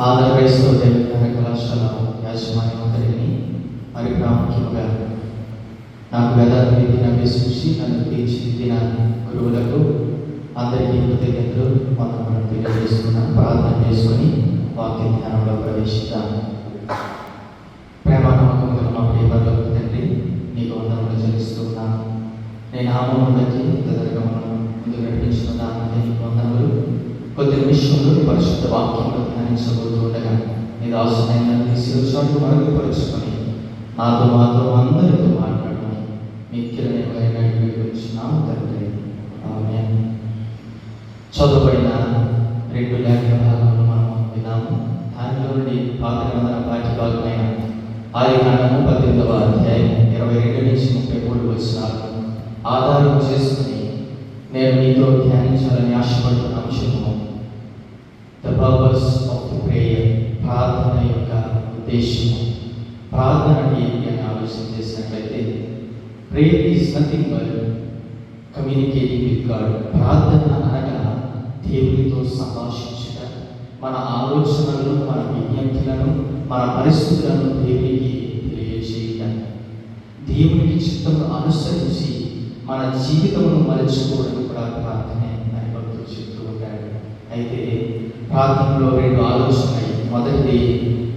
ఆంధ్రప్రదేశ్లో దేవత కళాశాల యాజమాన్యం అందరినీ మరి ప్రాముఖ్యంగా నాకు వేదాంత విద్యను అభ్యసించి నన్ను తీర్చిదిద్దిన గురువులకు అందరికీ కృతజ్ఞతలు మనం తెలియజేస్తున్నాం. ప్రార్థన చేసుకొని వాక్య ధ్యానంలో ప్రవేశిద్దాం. ప్రేమ నమ్మకం గల మా ప్రియలో తండ్రి, నీకు వందనములు చెల్లిస్తున్నాను. నేను నామములకి తదర్గమను ముందు నడిపించిన దాన్ని నీకు వందనములు. కొద్ది నిమిషంలో నీ పరిశుద్ధ వాక్యంలో ధ్యానించబోతూ ఉండగా నీ దాసునైనా నీ శిరస్సును మరుగుపరుచుకొని మాతో అందరితో మాట్లాడమని మిక్కిలని వేడుకొంచున్నాము తండ్రి. ఆమేన్. చదువుబడిన 2 లేఖన భాగాలను మనం విన్నాము. దానిలో నుండి పాత నిబంధన పాఠ్య భాగమైన ఆదికాండము 18వ అధ్యాయం 22 నుంచి 33 వచనాలను ఆధారం చేసుకుని నేను మీతో ధ్యానించాలని ఆశపడుతున్న అంశము the purpose of the prayer, ప్రార్థన యొక్క ఉద్దేశము. ప్రార్థన అంటే ఏంటి అని ఆలోచన చేసినట్లయితే, prayer is nothing but communicating with God. ప్రార్థన అనగా దేవునితో సంభాషించుట, మన ఆలోచనలను, మన విజ్ఞప్తులను, మన పరిస్థితులను దేవునికి తెలియజేయటం, దేవునికి చిత్తమును అనుసరించి మన జీవితమును మలుచుకోవడం కూడా ప్రార్థనే అని భక్తులు చెప్తూ ఉంటారు. అయితే ప్రార్థనలో 2 ఆలోచనలు. మొదటిది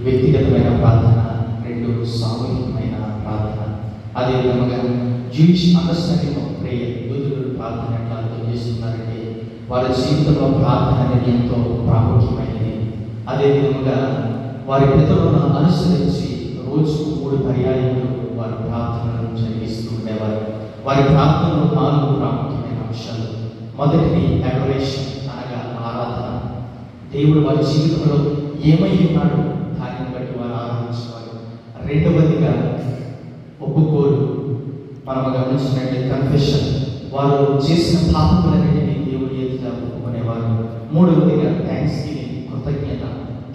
వ్యక్తిగతమైన ప్రార్థన, 2 సామూహికమైన ప్రార్థన. అదేవిధంగా జూయిష్ అండర్స్టాండింగ్ ఆఫ్ ప్రేయర్, యూదులు ప్రార్థన ఎట్లా అర్థం చేస్తున్నారంటే వారి జీవితంలో ప్రార్థన అనేది ఎంతో ప్రాముఖ్యమైనది. అదేవిధంగా వారి పితరులను అనుసరించి రోజుకు 3 పర్యాయములు వారి ప్రార్థనలను జరిగిస్తూ ఉండేవారు. వారి ప్రార్థనలో 4 ప్రాముఖ్యమైన అంశాలు. మొదటిది అడోరేషన్ అనగా ఆరాధన. దేవుడు వారి జీవితంలో ఏమై ఉన్నాడు దానిని బట్టి వారు ఆరాధించేవారు. రెండవదిగా ఒప్పుకోలు, మనం గమనించినట్లయితే కన్ఫెషన్, వారు చేసిన పాపములన్నిటినీ దేవుడి ఎదుట ఒప్పుకునేవారు. మూడవదిగా థ్యాంక్స్ గివింగ్, కృతజ్ఞత.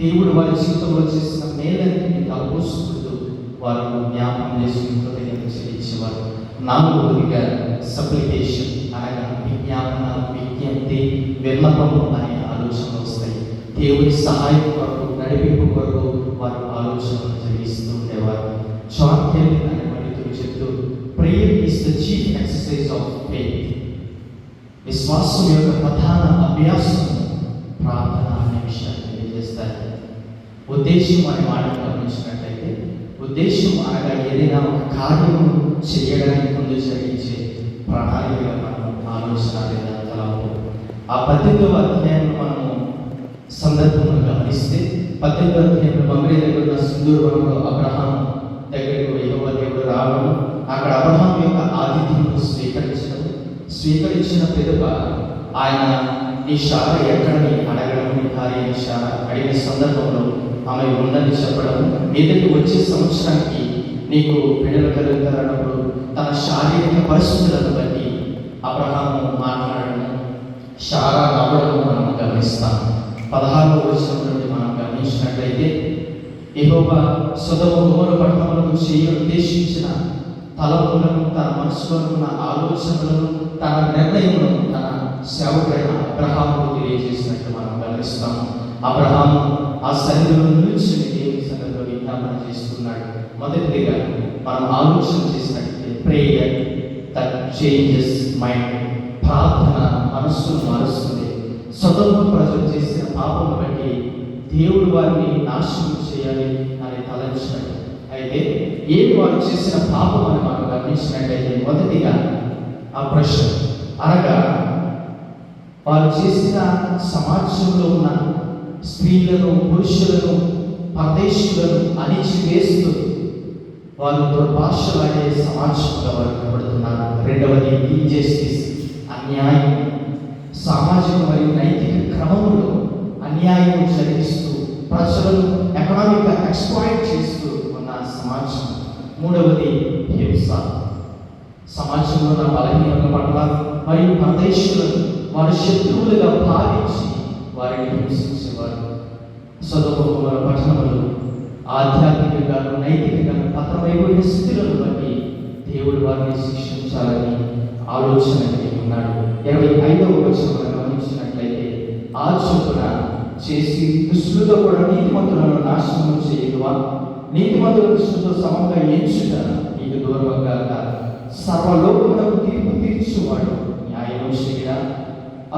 దేవుడు వారి జీవితంలో చేసిన మేలన్నిటినీ తలపోసుకుంటూ వారు జ్ఞాపకం చేసుకుని కృతజ్ఞత చెల్లించేవారు. నాలుగవదిగా సప్లికేషన్ అనగా విజ్ఞాపన, విజ్ఞప్తి, విన్నపము అనే ఆలోచనలు వస్తాయి. దేవుడి సహాయం కొరకు, నడిపింపు కొరకు వారు ఆలోచనలు జరిగిస్తూ ఉండేవారు. జాన్ కెల్విన్ అనే పండితుడు చెప్తూ, prayer is the chief exercise of faith. విశ్వాసం యొక్క ప్రధాన అభ్యాసం ప్రార్థన అనే విషయాన్ని తెలియజేస్తారు. ఉద్దేశం అనే మాటను గమనించినట్లయితే, ఉద్దేశం అనగా ఏదైనా ఒక కార్యము చేయడానికి ముందు జరిగించే ప్రణాళికగా మనం ఆలోచన లేదా తలంపు. ఆ 18వ అధ్యాయంలో మనము సందర్భంలో గమనిస్తే, 18వ అధ్యాయంలో మమ్రే దగ్గర ఉన్న సింధూరవనంలో అబ్రహాం దగ్గరకు యెహోవా దేవుడు రావడం, అక్కడ అబ్రహాం యొక్క ఆతిథ్యమును స్వీకరించిన పిదప ఆయన ఈ శాఖ ఎక్కడని అడగడం, ఈ భార్య శాఖ అడిగిన సందర్భంలో ఆమె ఉందని చెప్పడం, మీదకి వచ్చే సంవత్సరానికి నీకు బిడ్డలు కలుగుతారన్నప్పుడు తన శారీరక పరిస్థితులను బట్టి అబ్రహాము మాట్లాడడం, శారా నవ్వడం మనం గమనిస్తాం. 16వ వచనం నుండి మనం గమనించినట్లయితే, యెహోవా సొదొమ గొమొర పట్టణములకు చేయ ఉద్దేశించిన తలపులను, తన మనసులో ఉన్న ఆలోచనలను, తన నిర్ణయములను తన సేవకుడైన అబ్రహాముకు తెలియజేసినట్టు మనం గమనిస్తాం. అబ్రహాము ఆ సన్నిధిలో నిలుచుని దేవుని సన్నిధిలో విజ్ఞాపన చేస్తున్నాడు. మొదటిగా మనం ఆలోచన చేసినట్లయితే, ప్రేయర్ దట్ చేంజెస్ మైండ్. ప్రార్థన మనస్సును మారుస్తుంది. సొదొమ ప్రజలు చేసిన పాపం బట్టి దేవుడు వారిని నాశనం చేయాలి అని తలంచినట్టు. అయితే ఏది వారు చేసిన పాపం అని మనం గమనించినట్లయితే, మొదటిగా అప్రెషన్ అనగా వారు చేసిన సమాజంలో ఉన్న స్త్రీలను, పురుషులను, పరదేశులను అణిచివేస్తూ వారు దుర్భాషలాడే సమాజంగా వారు కనబడుతున్నారు. రెండవది ఇంజస్టిస్, అన్యాయం. సామాజిక మరియు నైతిక క్రమంలో అన్యాయం జరిగిస్తూ ప్రజలను ఎకనామిక్గా ఎక్స్‌ప్లాయిట్ చేస్తూ ఉన్న సమాజం. మూడవది హింస. సమాజంలో ఉన్న బలహీనత పట్ల మరియు పరదేశులను వారి శత్రువులుగా భావించి వారిని హింసించేవారు. సొదొమ గొమొర పట్టణములు ఆధ్యాత్మికంగా, నైతికంగా పతనమైపోయిన స్థితులను బట్టి దేవుడు వారిని శిక్షించాలని ఆలోచన కలిగి ఉన్నాడు. 25వ వచనం గమనించినట్లయితే, ఆ చొప్పున చేసి దుష్టులతో కూడా నీతిమంతులను నాశనం చేయదువా? నీతిమంతుల దృష్టితో సమంగా ఎంచుట నీకు దూరంగా సర్వలోకములకు తీర్పు తీర్చువాడు న్యాయవంశుడిగా.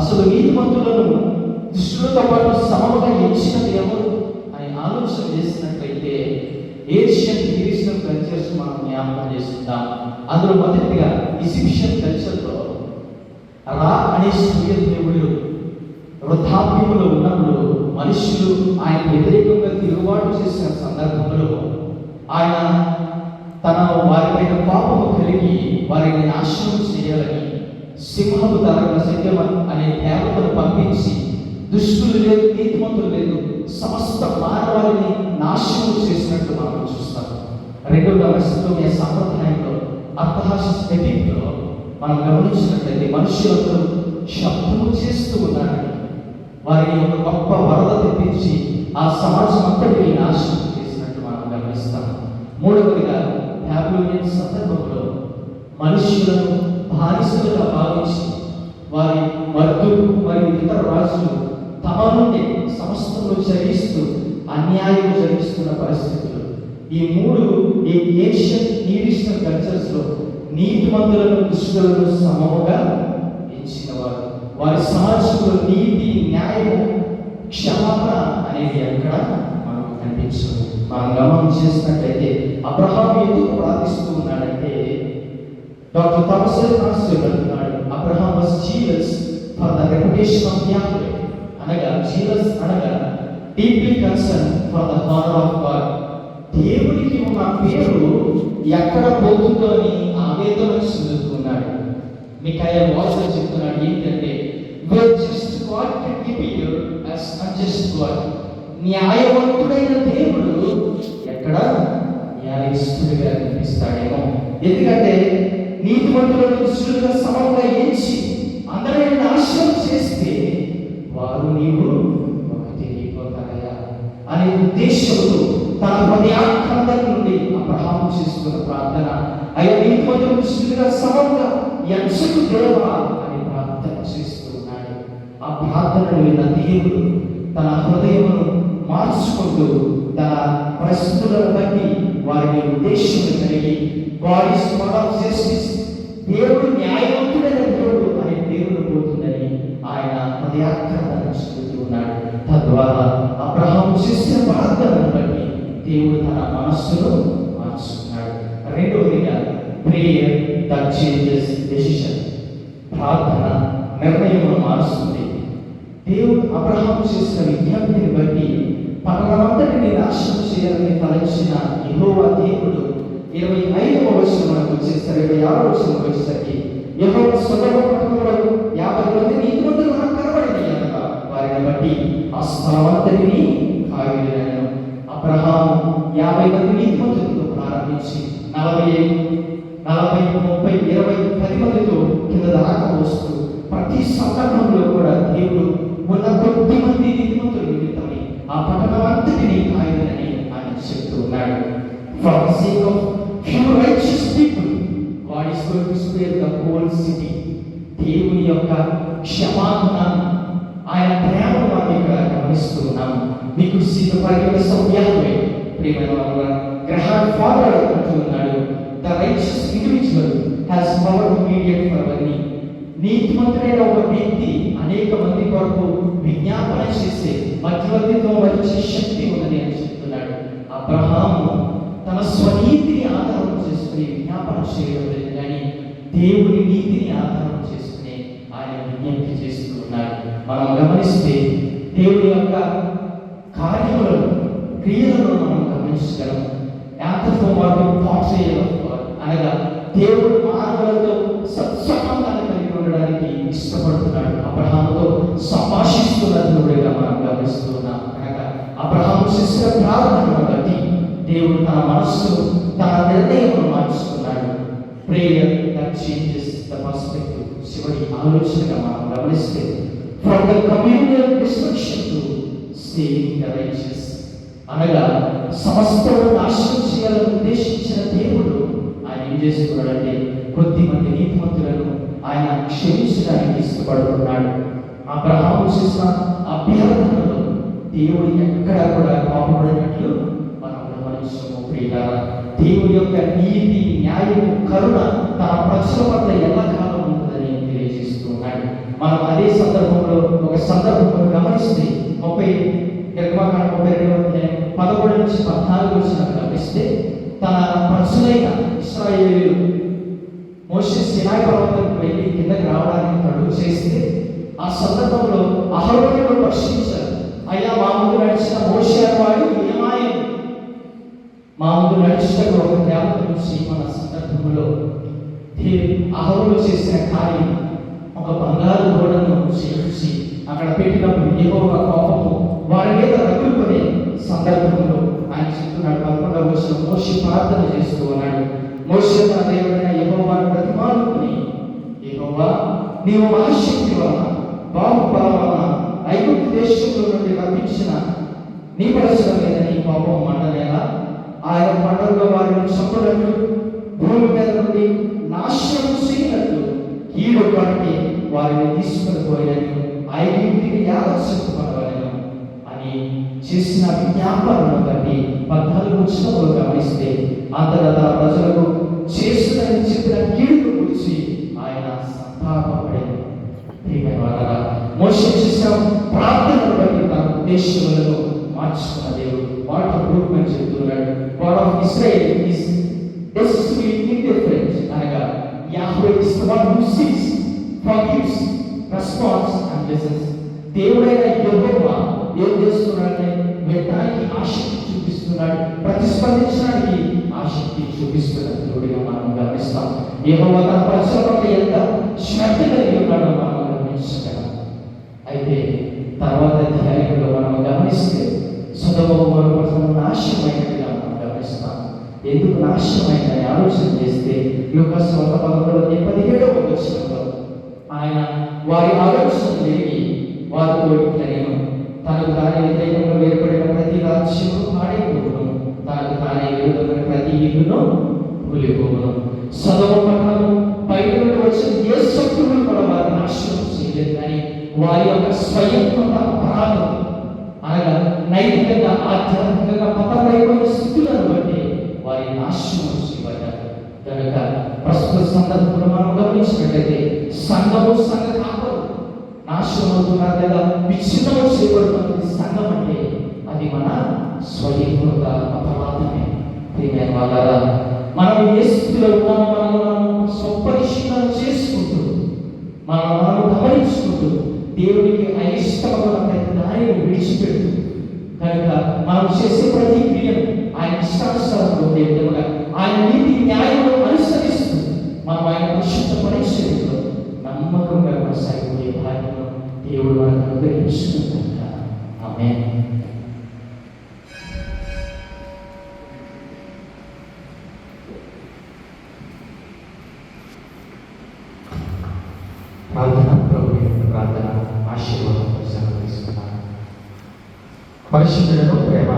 అసలు నీతిమంతులను దుష్టులతో పాటు సమముగా ఎంచినది ఎవరు అని ఆలోచన చేసినట్లయితే ఏషియన్ గిరీషియన్ కల్చర్స్ మనం జ్ఞాపకం చేసుకుంటాం. అందులో మొదటిగా ఈజిప్షియన్ కల్చర్లో రా అనే సూర్య దేవుడు వృద్ధాప్యములో ఉన్నప్పుడు మనుషులు ఆయన వ్యతిరేకంగా తిరుగుబాటు చేసిన సందర్భంలో ఆయన తన వారిపైన పాపము కలిగి వారిని నాశనం చేయాలని సింహపు తరగల సత్యం అనే దేవతను పంపించి దుష్టులు లేదు, నీతిమంతులు లేదు, సమస్త మానవాళిని నాశనం చేసినట్టు మనం చూస్తాం. రెండవ మెసొపొతామియా సంప్రదాయంలో అర్థహాసిస్ ఎపిక్లో మనం గమనించినట్లయితే మనుషులందరూ శబ్దము చేస్తూ ఉన్నారని, వారిని ఒక గొప్ప వరద తెప్పించి ఆ సమాజం అంతటిని నాశనం చేసినట్టు మనం గమనిస్తాం. మూడవదిగా బాబిలోనియన్ సందర్భంలో మనుషులను బానిసలుగా భావించి వారి వర్గులు మరియు ఇతర రాజులు తమ నుండి సమస్తంలో జరిగిస్తూ అన్యాయం జరిగిస్తున్న పరిస్థితులు. ఈ మూడు ఏషియన్ ఈజిప్షియన్ కల్చర్స్ లో నీతిమంతులను దుష్టులను సమముగా ఎంచినవారు. వారి సమాజంలో నీతి, న్యాయం, క్షమాపణ అనేది ఎక్కడ మనకు కనిపించదు. మనం గమనం చేసినట్లయితే అబ్రహాం ఎందుకు ప్రార్థిస్తూ ఉన్నాడంటే, డాక్టర్ థామస్ అంటున్నాడు, Abraham was jealous for the reputation of Yahweh. అనగా జీలస్ అనగా deeply concern for the honour of God. దేవుడికి ఉన్న పేరు ఎక్కడ పోతుందో అని ఆవేదన చెందుతున్నాడు. మిఖాయా వాయిస్ చెప్తున్నాడు ఏంటంటే, just God can give as unjust God. న్యాయవంతుడైన దేవుడు ఎక్కడ న్యాయస్తుడిగా కనిపిస్తాడేమో. ఎందుకంటే నీతిమంతులను దుష్టులుగా సమంగా ఎంచి అందరిని నాశనం చేస్తే వారు నీవు ఒకటి అయిపోతారయ్యా అనే ఉద్దేశంతో తన హృదయాకాంతం నుండి అబ్రహాము చేసుకున్న ప్రార్థన, అయ్యా నీతిమంతులను దుష్టులుగా సమంగా ఎంచకు దేవా అని ప్రార్థన చేస్తూ ఉన్నాడు. ఆ ప్రార్థనను విన్న దేవుడు తన హృదయమును మార్చుకుంటూ తన పరిస్థితులను బట్టి వారిని ఉద్దేశం కలిగి God is God of justice, దేవుడు న్యాయవంతుడైన దేవుడు అనే దేవుడు పోతుందని ఆయన హృదయాక్రాంతన చెందుతూ ఉన్నాడు. తద్వారా అబ్రహాము చేసిన ప్రార్థనను బట్టి దేవుడు తన మనస్సును మార్చుకున్నాడు. రెండవదిగా ప్రేయర్ దట్ చేంజెస్ డెసిషన్. ప్రార్థన నిర్ణయమును మారుస్తుంది. దేవుడు అబ్రహాము చేసిన విజ్ఞప్తిని బట్టి పట్టణమంతటిని నాశనం చేయాలని తలచిన యెహోవా దేవుడు 25వ వచనంలోకి వచ్చేసరికి 26వ వచనంలోకి వచ్చేసరికి యెహోవా సొదొమ పట్టణంలో 50 మంది నీతిమంతులు నాకు కనబడినయ్యనగా వారిని బట్టి ఆ స్థలమంతటిని కావిలినను. అబ్రహాము 50 మంది నీతిమంతులతో ప్రారంభించి 40, 30, 20, 10 మందితో కింద దాకా వస్తూ ప్రతి సందర్భంలో కూడా దేవుడు ఉన్న కొద్ది మంది నీతిమంతుల నిమిత్తమై ఆ పట్టణమంతటిని కావిలినని ఆయన చెప్తూ ఉన్నాడు. For the sake of few righteous people, God is going to spare the whole city. దేవుని యొక్క క్షమాగుణాన్ని, ఆయన ప్రేమను మనం ఇక్కడ గమనిస్తూ ఉన్నాము. We could see the forgiveness of Yahweh. ప్రియమైన వారు, గ్రహాన్ ఫాదర్ అంటూ ఉన్నాడు, the righteous individual has power to mediate for our need. నీతిమంతుడైన ఒక వ్యక్తి అనేక మంది కొరకు విజ్ఞాపన చేసే మధ్యవర్తిత్వం వహించే శక్తి ఉన్నది అని చెప్తున్నాడు. అబ్రహాము తన స్వనీతిని ఆధారం చేసుకుని విజ్ఞాపన చేయడం లేదు, కానీ దేవుని నీతిని ఆధారం చేసుకుని ఆయన విజ్ఞప్తి చేస్తూ ఉన్నాడు. మనం గమనిస్తే దేవుని యొక్క కార్యములను, క్రియలను మనం గమనించగలం. అనగా దేవుడు మానవులతో సత్సంబంధాన్ని కలిగి ఉండడానికి ఇష్టపడుతున్నాడు. అబ్రహాముతో సంభాషిస్తున్నట్లుగా మనం గమనిస్తున్నాం. కనుక అబ్రహాము చేసిన ప్రార్థనను బట్టి దేవుడు తన మనస్సు, తన నిర్ణయం మార్చుకున్నాడు. Prayer that changes the perspective. చివరి ఆలోచనగా మనం గమనిస్తే from the communal destruction to saving the righteous. అనగా సమస్తను నాశనం చేయాలని ఉద్దేశించిన దేవుడు ఆయన ఏం చేస్తున్నాడంటే కొద్ది మంది నీతిమంతులను ఆయన క్షమించడానికి ఇష్టపడుతున్నాడు. అబ్రహాము చేసిన అభ్యర్థనలో దేవుడు ఎక్కడ కూడా కోపపడినట్లు మనం గమనించము. ప్రియులారా, దేవుడి యొక్క నీతి, న్యాయము, కరుణ తన ప్రజల పట్ల ఎల్లకాలం ఉంటుందని తెలియజేస్తూ ఉన్నాడు. మనం అదే సందర్భంలో ఒక సందర్భంలో గమనిస్తే 11-14 గమనిస్తే, తన ప్రజలైన ఇశ్రాయేలీయులు మోషే సీనాయి పర్వతానికి వెళ్ళి కిందకి రావడానికి తడుగు చేస్తే, ఆ సందర్భంలో అహరోనును ప్రశ్నించారు. అయ్యా, మా ముందు నడిచిన మోషే అనేవాడు ఏమాయను? మా ముందు నడిచిన ఒక దేవత నుంచి మన సందర్భంలో అహరోను చేసిన కార్యం, ఒక బంగారు గోడను చేసి అక్కడ పెట్టినప్పుడు యెహోవా కోపము వారి మీద రగులుకునే సందర్భంలో ఆయన చెప్తున్నాడు. 11వ వచనం, మోషే ప్రార్థన చేస్తూ ఉన్నాడు. మోషే తన దేవుడైన యెహోవాను బ్రతిమాలుకుని, యెహోవా, నీవు మహాశక్తి వలన, బాహుబలం వలన ఐగుప్తు దేశంలో నుండి రప్పించిన నీ ప్రజల మీద నీ కోపం మండలేలా? ఆయన పంటల్లో వారిని చంపనట్లు, భూమి మీద నుండి నాశనం చేయనట్లు కీడు పట్టి వారిని తీసుకుని పోయినని ఐగుప్తుకి యావత్సపడవలెను అని చేసిన విజ్ఞాపనను బట్టి 14వ వచనంలో గమనిస్తే, అంతటా తన ప్రజలకు చేస్తున్న చెప్పిన కీడును గురించి ఆయన సంతాపపడేది. మోషే చేసిన ప్రార్థనను బట్టి తన ఉద్దేశములను మార్చుకున్న దేవుడు వాట్ ఇంప్రూవ్మెంట్ చెప్తున్నాడు. God of Israel is destiny indifferent అనగా Yahweh is the one who sees, forgives, responds and listens. దేవుడైన యెహోవా ఏం చేస్తున్నాడంటే వినడానికి ఆసక్తి చూపిస్తున్నాడు, ప్రతిస్పందించడానికి ఆసక్తి చూపిస్తున్నాడు. దేవుడిగా మనం గమనిస్తాం. యెహోవా తన ప్రజల పట్ల ఎంత శ్రద్ధ కలిగి ఉన్నాడో మనం గమనించగలం. అయితే తర్వాత అధ్యాయంలో మనం గమనిస్తే సొదొమ గొమొర్రా పట్టణం నాశనమైనట్టుగా మనం గమనిస్తాం. ఎందుకు నాశనమైందని ఆలోచన చేస్తే లూకాసు వార్త 11:17 వచనంలో ఆయన వారి ఆలోచన లేని వారితో ఇట్లనేను, తనకు తానే వ్యతిరేకంగా వేరుపడిన ప్రతి రాజ్యము పాడైపోవును, తనకు తానే విరుద్ధమైన ప్రతి ఇల్లును కూలిపోవును. సొదొమ పట్టణం బయట నుండి వచ్చిన ఏ శత్రువులు కూడా వారి నాశనం చేయలేదు, కానీ వారి యొక్క స్వయంకృత అపరాధం అనగా నైతికంగా, ఆధ్యాత్మికంగా పతనమైపోయిన స్థితులను బట్టి వారి నాశనం చేయబడ్డారు. కనుక ప్రస్తుత సందర్భంలో మనం గమనించినట్లయితే సంఘము, సంఘ కాపరు నాశనం అవుతున్నారు లేదా విచ్ఛిన్నం చేయబడుతున్నది సంఘం అంటే అది మన స్వయంకృత అపరాధమే. ప్రియమైన వాళ్ళారా, మనం ఏ స్థితిలో ఉన్నామో మనం స్వపరిశీలన చేసుకుంటూ మనం గమనించుకుంటూ దేవుడికి అయిష్టమైన ప్రతి దానిని విడిచిపెడుతూ, కనుక మనం చేసే ప్రతి క్రియను ఆయన ఇష్టానుసారంలో ఉండే విధంగా ఆయన నీతి న్యాయంలో అనుసరిస్తూ మనం ఆయన పరిశుద్ధ పరిచర్యలో నమ్మకంగా కొనసాగిపోయే భాగ్యము దేవుడు మనకు అనుగ్రహించుకుంటాడు. ఆమేన్. ప్రార్థన, ప్రభు యొక్క ప్రార్థన ఆశీర్వాదం తీసుకున్నాను. పరిశుద్ధులను ప్రేమ